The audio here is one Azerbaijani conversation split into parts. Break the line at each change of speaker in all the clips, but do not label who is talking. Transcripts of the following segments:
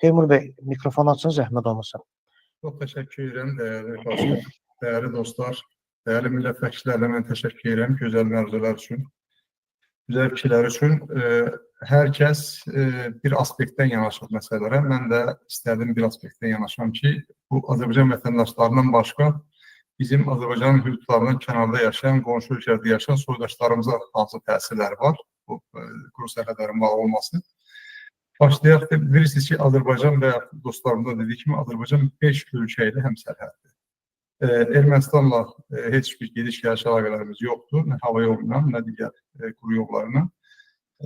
Teymur Bey, mikrofon açın, zəhmət olmasa.
Çok teşekkür ederim değerli dostlar, değerli dostlar, değerli millət vəkillərlə mən təşəkkür edirəm gözəl məruzələr üçün, güzel fikirlər üçün. Hər kəs bir aspektdən yanaşır məsələlərə. Mən də istədim bir aspektdən yanaşam ki, bu Azərbaycan vətəndaşlarından başqa bizim Azərbaycan hüdudlarından kənarda yaşayan, qonşu ölkələrdə yaşayan soydaşlarımıza hansı təsirləri var bu quru sərhədlərin bağlı olması. Başlayaq da bilirsiniz ki, Azərbaycan və dostlarım da dediği kimi Azərbaycan 5 ölkə ilə həmsərhəddir. Ermənistanla heç bir gediş-gəliş əlaqələrimiz yoxdur. Nə hava yoluyla, nə digər quru yollarla,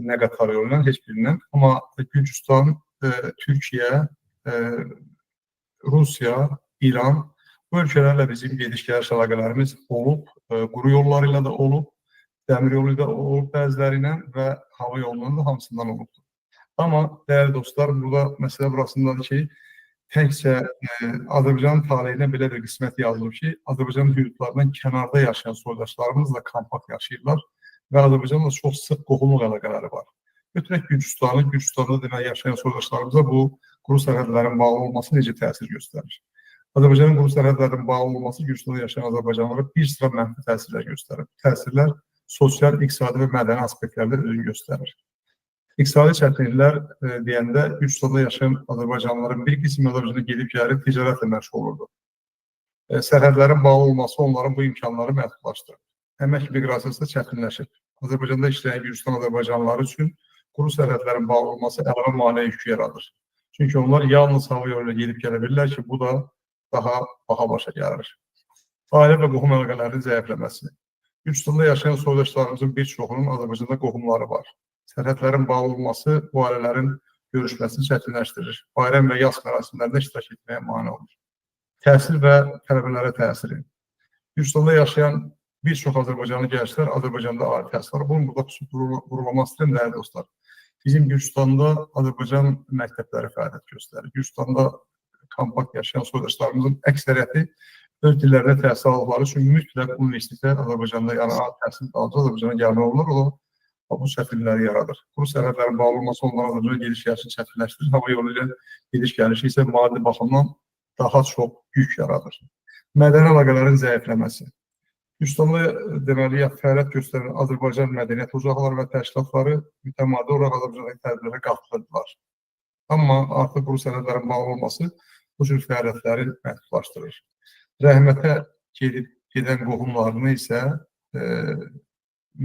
nə qatar yoluyla, heç birindən. Amma Gürcüstan, Türkiyə, Rusiya, İran bu ölkələrlə bizim gediş-gəliş əlaqələrimiz olub, quru yollarıyla da olub, dəmir yoluyla da olub bəzilərinə və hava yolundan da hamısından olubdur. Amma değerli dostlar, burada məsələ burasındadır ki, təkcə Azərbaycanın taleyinə belə bir qismət yazılıb ki, Azərbaycanın hüdudlarından kənarda yaşayan soydaşlarımızla kompakt yaşayırlar və Azərbaycanla çox sıx qohumluq əlaqələri var. Götürək Gürcüstanı, Gürcüstanda demək yaşayan soydaşlarımıza bu quru sərhədlərin bağlı olması necə təsir göstərir? Azərbaycanın quru sərhədlərin bağlı olması Gürcüstanda yaşayan Azərbaycanlara bir sıra mənfi təsirlər göstərir. Təsirlər sosial, iqtisadi və mədəni aspektlərdə özünü göstərir. İqtisadi çətinliklər deyəndə Gürcüstanda yaşayan Azərbaycanlıların bir qismi Azərbaycana gedib gəlib ticarətlə məşğul olurdu. Sərhədlərin bağlı olması onların bu imkanları məhdudlaşdırır. Əmək miqrasiyası da çətinləşir. Azərbaycanda işləyən Gürcüstan Azərbaycanlıları üçün quru sərhədlərin bağlı olması əlavə maliyyə yükü yaradır. Çünki onlar yalnız hava yoluyla gedib gələ bilirlər ki, bu da daha baha başa gəlir. Ailə və qohum əlaqələrinin zəifləməsi. Gürcüstanda yaşayan soydaşlarımızın bir çoxunun Azərbaycanda qohumları var. Sərhədlərin bağlı olması bu ailələrin görüşməsini çətinləşdirir. Bayram və yas mərasimlərində iştirak etməyə mane olur. Təhsil və tələbələrə təsiri. Gürcüstanda yaşayan bir çox Azərbaycanlı gənclər Azərbaycanda ali təhsil var. Bunun burada xüsusi vurğulamaq istəyirəm, dəyərli dostlar. Bizim Gürcüstanda Azərbaycan məktəbləri fəaliyyət göstərir. Gürcüstanda kompakt yaşayan soydaşlarımızın əksəriyyəti öz dillərdə təhsil aldıqları üçün mütləq universitetə Azərbaycanda ali təhsil alacaq, Azərbaycana gəlmək olur. O bu çətinlikləri yaradır. Quru sərhədlərin bağlı olması onların Azərbaycana gediş-gəlişini çətinləşdirir. Hava yolu ilə gediş-gəlişi isə maddi baxımdan daha çox yük yaradır. Mədəni əlaqələrin zəifləməsi. Gürcüstanda deməli fəaliyyət göstərən Azərbaycan mədəniyyət ocaqları və təşkilatları mütəmadi olaraq Azərbaycandakı tədbirlərə qatılırlar. Amma artıq quru sərhədlərin bağlı olması bu cür fəaliyyətləri məhdudlaşdırır. Rəhmətə gedib gedən qohumlarını isə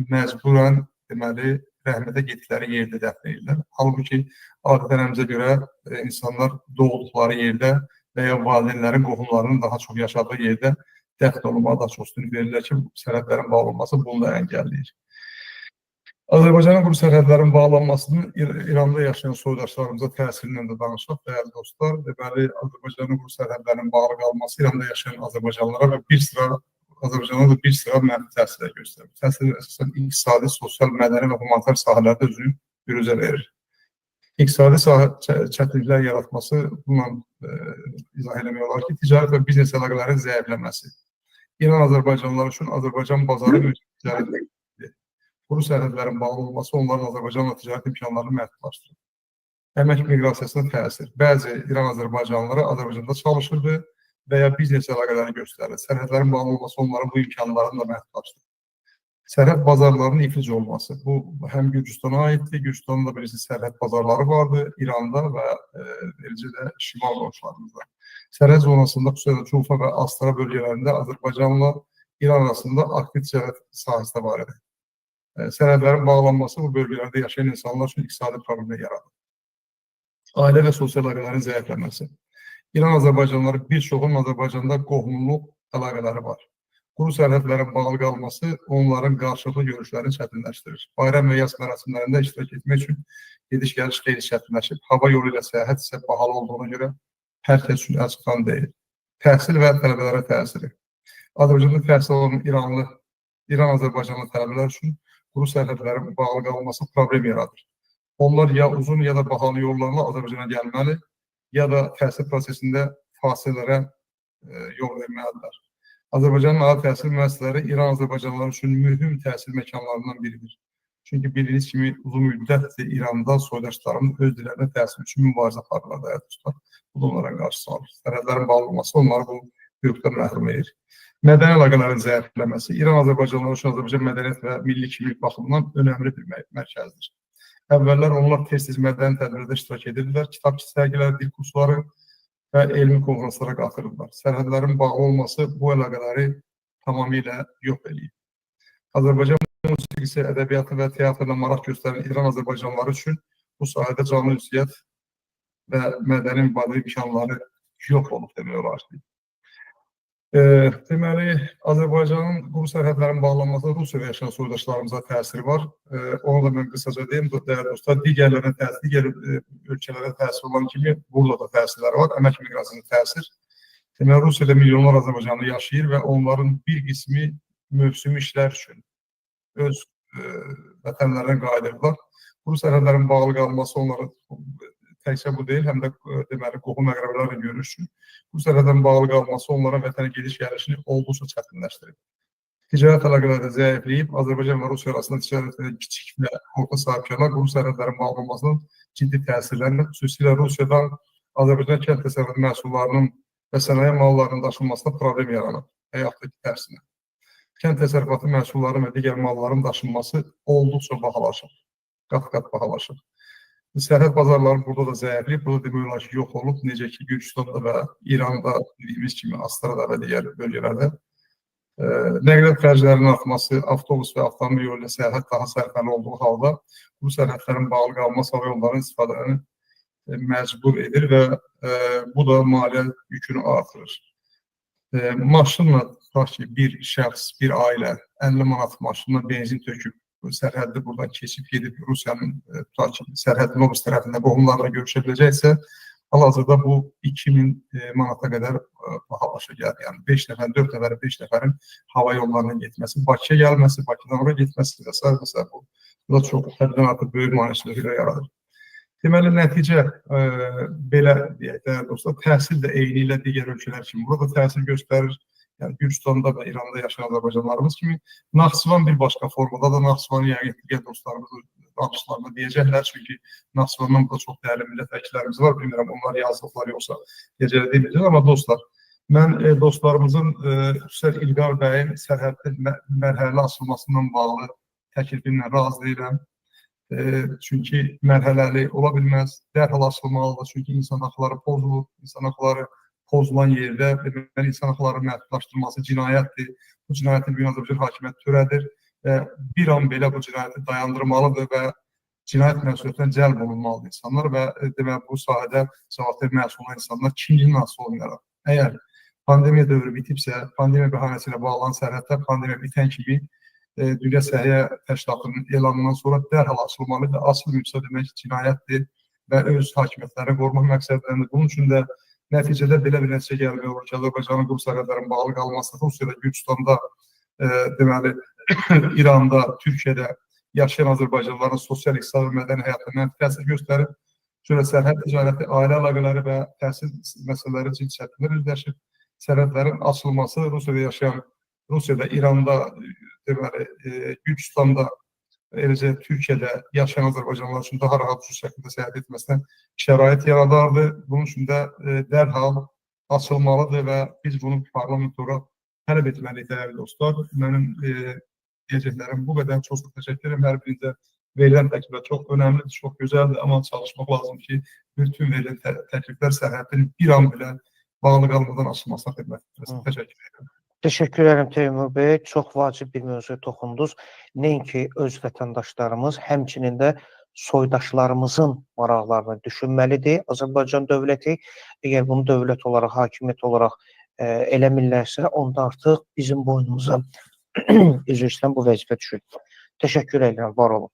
məcburən deməli, rəhmətə getdikləri yerdə dəfn edirlər. Halbuki, adətənəmizə görə insanlar doğduqları yerdə və ya valideynlərin, qohumlarının daha çox yaşadığı yerdə dəfn olunmağa daha çox üstünlük verirlər ki, sərhədlərin bağlı olması bunu da əngəlləyir. Azərbaycanın quru sərhədlərin bağlanmasının İranda yaşayan soydaşlarımıza təsirindən də danışaq, dəyərli dostlar. Deməli, Azərbaycanın quru sərhədlərinin bağlı qalması İranda yaşayan Azərbaycanlılara və Azərbaycanda da bir sıra mənfi təsirlər göstərir. Təsir əsasən iqtisadi, sosial, mədəni və humanitar sahələrdə özünü büruzə verir. İqtisadi çətinliklər yaratması bununla izah eləmək olar ki, ticarət və biznes əlaqələrin zəifləməsi. İran Azərbaycanlılar üçün Azərbaycan bazarı ticarət quru sərhədlərin bağlı olması onların Azərbaycanla ticarət imkanlarını məhdudlaşdırır. Əmək miqrasiyasına təsir. Bəzi İran Azərbaycanlıları Azərbaycanda çalışırdı və ya biznes əlaqələri göstərir. Sərhədlərin bağlı olması onların bu imkanlarını da məhdudlaşdırır. Sərhəd bazarlarının iflic olması. Bu, həm Gürcüstana aiddir. Gürcüstanın da birisi sərhəd bazarları vardı İranda və eləcə də şimal qonşularımızda. Sərhəd zonasında xüsusilə Culfa və Astara bölgələrində Azərbaycanla İran arasında aktiv ticarət sahəsi də var idi. Sərhədlərin bağlanması bu bölgələrdə yaşayan insanlar üçün iqtisadi problemlər yaradır. Ailə və sosial əlaqələrin zəifləməsi. İran Azərbaycanlıları bir çoxunun Azərbaycanda qohumluq əlaqələri var. Quru sərhədlərin bağlı qalması onların qarşılıqlı görüşlərini çətinləşdirir. Bayram və yas mərasimlərində iştirak etmək üçün gediş-gəliş xeyli çətinləşib. Hava yolu ilə səyahət isə bahalı olduğuna görə hər kəs üçün açıqdan deyil. Təhsil və tələbələrə təsiri. Azərbaycanda təhsil alan İran Azərbaycanlı tələbələr üçün quru sərhədlərin bağlı qalması problem yaradır. Onlar ya uzun ya da bahalı yollarla Azərbaycana gəlməli, ya da təhsil prosesində fasilələrə yol verməlidirlər. Azərbaycanın ali təhsil müəssisələri İran Azərbaycanlılar üçün mühüm təhsil məkanlarından biridir. Çünki bildiyiniz kimi uzun müddətdir İranda soydaşlarımız öz dillərinə təhsil üçün mübarizə aparırlar da dostlar. Bu da onlara qarşı alır. Sərhədlərin bağlı olması onları bu hüquqdan məhrum edir. Mədəni əlaqələrin zəifləməsi İran-Azərbaycanlar üçün Azərbaycan mədəniyyət və milli kimlik baxımından önəmli bir mərkəzdir. Əvvəllər onlar tez-tez mədəni tədbirlərdə iştirak edirlər, kitab sərgiləri, dil kursları və elmi konferanslara qatılırlar. Sərhədlərin bağlı olması bu əlaqələri tamamilə yox edir. Azərbaycan musiqisi, ədəbiyyatı və teatrla maraq göstərən İran-Azərbaycanlıları üçün bu sahədə canlı ünsiyyət və mədəni mübadilə imkanları yox olub demək olar ki. Deməli, Azərbaycanın quru sərhədlərin bağlanması Rusiyada yaşayan soydaşlarımıza təsiri var. Onu da mən qısaca deyim, dəyərli dostlar, digər ölkələrə təsir olan kimi burada da təsirləri var, əmək miqrasının təsir. Deməli, Rusiyada milyonlar Azərbaycanlı yaşayır və onların bir qismi mövsüm işlər üçün öz vətənlərinə qayıdırlar. Quru sərhədlərin bağlı qalması onlara təkcə bu deyil, həm də deməli, qohum əqrəbalarla görüş üçün bu sərhədlərin bağlı qalması onlara vətənə gediş-gəlişini olduqca çətinləşdirib. Ticarət əlaqələri zəifləyib, Azərbaycan və Rusiya arasında ticarətdə kiçik və orta sahibkarlar quru sərhədlərin bağlı olmasının ciddi təsirlərini, xüsusilə Rusiyadan Azərbaycan kənd təsərrüfatı məhsullarının və sənaye mallarının daşınmasına problem yaranıb, həyatdakı tərsinə. Kənd təsərrüfatı məhsulları və digər malların daşınması olduqca bahalaşıb, qat-qat bahalaşıb. Sərhəd bazarları burada da zəifləyib, burada demək olar ki, yox olub, necə ki, Gürcüstanda və İranda bildiyimiz kimi Astarada və digər bölgələrdə. Nəqliyyat xərclərinin artması, avtobus və avtomobil yolu ilə sərhəd daha sərfəli olduğu halda bu sərhədlərin bağlı qalması hava yollarının istifadəni məcbur edir və bu da maliyyə yükünü artırır. Maşınla bir şəxs, bir ailə 50 manat maşınla benzin töküb sərhəddə buradan keçib gedib Rusiyanın sərhədinin o tərəfində qohumlarla görüşə biləcəksə, hal-hazırda bu 2000 manata qədər bahalaşa gəlir. Yəni 5 nəfər, 4 nəfər, 5 nəfərin hava yollarına getməsi, Bakıya gəlməsi, Bakıdan oraya getməsi və s. Bu da çox həddən artıq böyük maneəçiliklə yaradır. Deməli, nəticə belə deyək, dəyərli dostlar, təhsil də eyni ilə digər ölkələr kimi burada təsir göstərir. Yəni, Gürcüstanda və İranda yaşayan Azərbaycanlarımız kimi Naxçıvan bir başqa formada da Naxçıvanı yəqin digər dostlarımız danışıqlarında deyəcəklər. Çünki Naxçıvandan burada çox dəyərli millət vəkillərimiz var. Bilmirəm, onlar yazdıqlar yoxsa gecələ deməyəcək. Amma dostlar, mən dostlarımızın Hüseyn İlqar bəyin sərhəddə mərhələli açılmasından bağlı təklifinlə razı deyiləm. Çünki mərhələli ola bilməz, dərhal açılmalıdır. Çünki insan haqları pozulur, insan haqları pozulan yerdə deməli, insan haqlarının məhdudlaşdırılması cinayətdir. Bu cinayətin bir Azərbaycan hakimiyyəti törədir və bir an belə bu cinayəti dayandırmalıdır və cinayət məsuliyyətindən cəlb olunmalıdır insanlar və deməli, bu sahədə cavabdeh məsul olan insanlar kimliyin asılı olaraq. Əgər pandemiya dövrü bitibsə, pandemiya bəhanəsi ilə bağlanan sərhədlər pandemiya bitən kimi Dünya Səhiyyə Təşkilatının elanından sonra dərhal açılmalıdır. Açılmıyorsa demək cinayətdir və öz hakimiyyətlərini qorumaq məqsədləridir. Bunun üçün də nəticədə belə bir nəticə gəlmək olur ki, Azərbaycanın quru sərhədlərin bağlı qalması, Rusiyada, Gürcüstanda, deməli, İranda, Türkiyədə yaşayan Azərbaycanlıların sosial, iqtisadi və mədəni həyatına mənfi təsir göstərir. Sonra sərhəd ticarəti, ailə əlaqələri və təhsil məsələləri ciddi çətinliklər üzləşir. Sərhədlərin açılması Rusiyada yaşayan, Rusiyada, İranda, deməli, Gürcüstanda, eləcə Türkiyədə yaşayan Azərbaycanlılar üçün daha rahat şəkildə səyahət etməsinə şərait yaradardı. Bunun üçün də dərhal açılmalıdır və biz bunu parlamentora tələb etməliyik, dəyərli dostlar. Mənim deyəcəklərim bu qədər. Çox təşəkkür edirəm. Hər birinizə verilən təkliflər çox önəmlidir, çox gözəldir. Amma çalışmaq lazım ki, bütün verilən təkliflər sərhədin bir an belə bağlı qalmadan açılmasına xidmət etməsin. Təşəkkür edirəm.
Teşekkür ederim Teymur Bey. Çox vacib bir mövzuya toxundunuz. Nəinki öz vətəndaşlarımız, həmçinin də soydaşlarımızın maraqlarını düşünməlidir. Azərbaycan dövləti, əgər bunu dövlət olaraq, hakimiyyət olaraq eləmirlərsə, onda artıq bizim boynumuza üzr istəyirəm, bu vəzifə düşür. Təşəkkür edirəm, var olun.